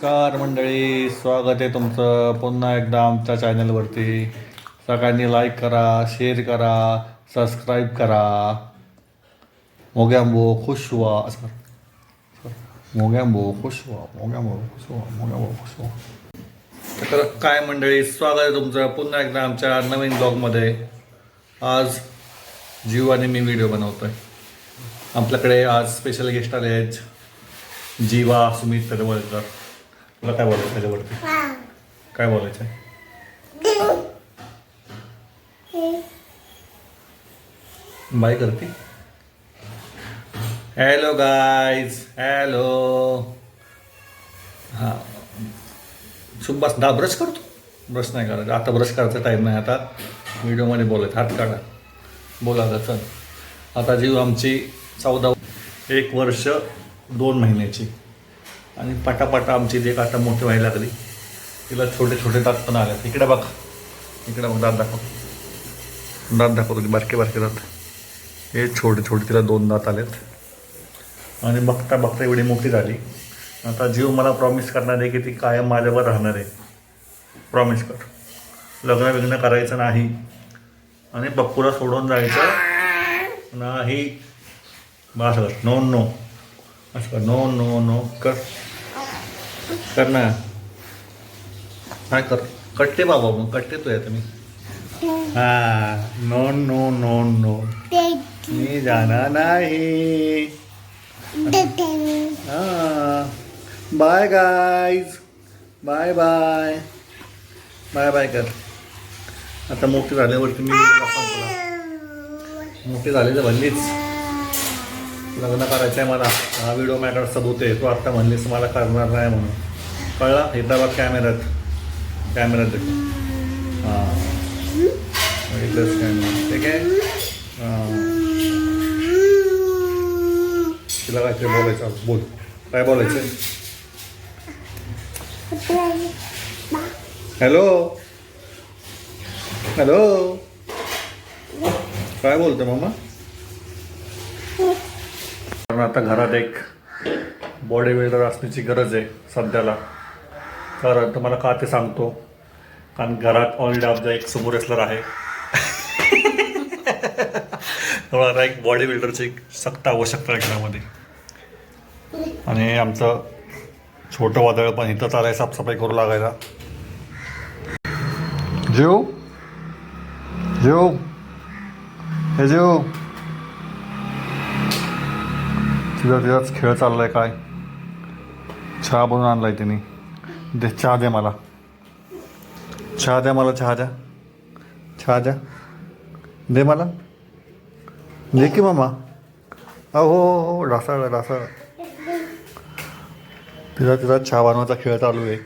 नमस्कार मंडळी, स्वागत आहे तुमचं पुन्हा एकदा आमच्या चॅनलवरती. सगळ्यांनी लाईक करा, शेअर करा, सबस्क्राईब करा. मोग्यांबो खुश व्हा. असं मोग्यांबो खुश व्हा, मोग्यांबो खुश व्हा, मोग्यांबो खुश व्हा. तर काय मंडळी, स्वागत आहे तुमचं पुन्हा एकदा आमच्या नवीन ब्लॉगमध्ये. आज जीव आणि मी व्हिडिओ बनवतोय. आपल्याकडे आज स्पेशल गेस्ट आले आहेत. जीवा सुमित तडवळकर. तुला काय बोलायचं त्याच्यावरती? काय बोलायचं आहे? बाय करते. Hello guys, hello. हां, शुभ बस. ब्रश करतो. ब्रश नाही करायचं आता, ब्रश करायचा टाईम नाही आता. व्हिडिओमध्ये बोलायचं. हात काढा, बोला का. चल, आता जीव आमची 1 वर्ष 2 महिन्याची आणि पटापटा आमची लेक आता मोठी व्हायला लागली. तिला छोटे छोटे दात पण आले. इकडे बघ, इकडे बघ, दात दाखव, दात दाखव. तुझे बारके बारके दात, हे छोटे छोटे. तिला 2 दात आलेत आणि बघता बघता एवढी मोठी झाली. आता जीव मला प्रॉमिस करणार आहे की ती कायम माझ्यावर राहणार आहे. प्रॉमिस कर. लग्न विग्न करायचं नाही आणि पप्पूला सोडून जायचं नाही. बस कर. नो नो असं कर. नो नो नो कर ना. काय कर. कट्टे बाबा, मग कट्टे तो आहे तुम्ही. हां, नो नो नो नो, मी जाणार नाही. हां, bye guys, bye bye, bye bye कर. आता मोठी झाल्यावरती मी मोठी झाली तर म्हणलीच लग्न करायचं आहे मला. हा व्हिडिओ माझ्याकडे सबूत आहे. तू आत्ता म्हणलीस मला करणार नाही म्हणून. कळला? हे तर बघ कॅमेऱ्यात, कॅमेऱ्यात देखो. हां, इथलंच कॅमेरा. ठीक आहे. तिला काहीतरी बोलायचं. बोल, काय बोलायचं? हॅलो हॅलो, काय बोलतो मामा? कारण आता घरात एक बॉडी बिल्डर असण्याची गरज आहे सध्याला. तर तुम्हाला का ते सांगतो, कारण घरात ऑलरेडी आमचा एक सुमो रेसलर आहे. तुम्हाला एक बॉडी बिल्डरची सक्त आवश्यकता आहे घरामध्ये. आणि आमचं छोटं वादळ पण इथं चालाय साफसफाई करू लागायला. जेव जेव, हे जेव. तिचाच खेळ चाललाय. काय चहा बनवून आणलाय तिने. दे चहा, दे मला चहा, द्या मला चहा, द्या चहा, द्या, दे मला, दे की मामा. हो हो, ढासाळ ढासाळ. तिचा चहा बनवायचा खेळ चालू आहे.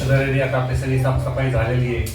सगळं रेडी. आता आपली सगळी साफसफाई झालेली आहे.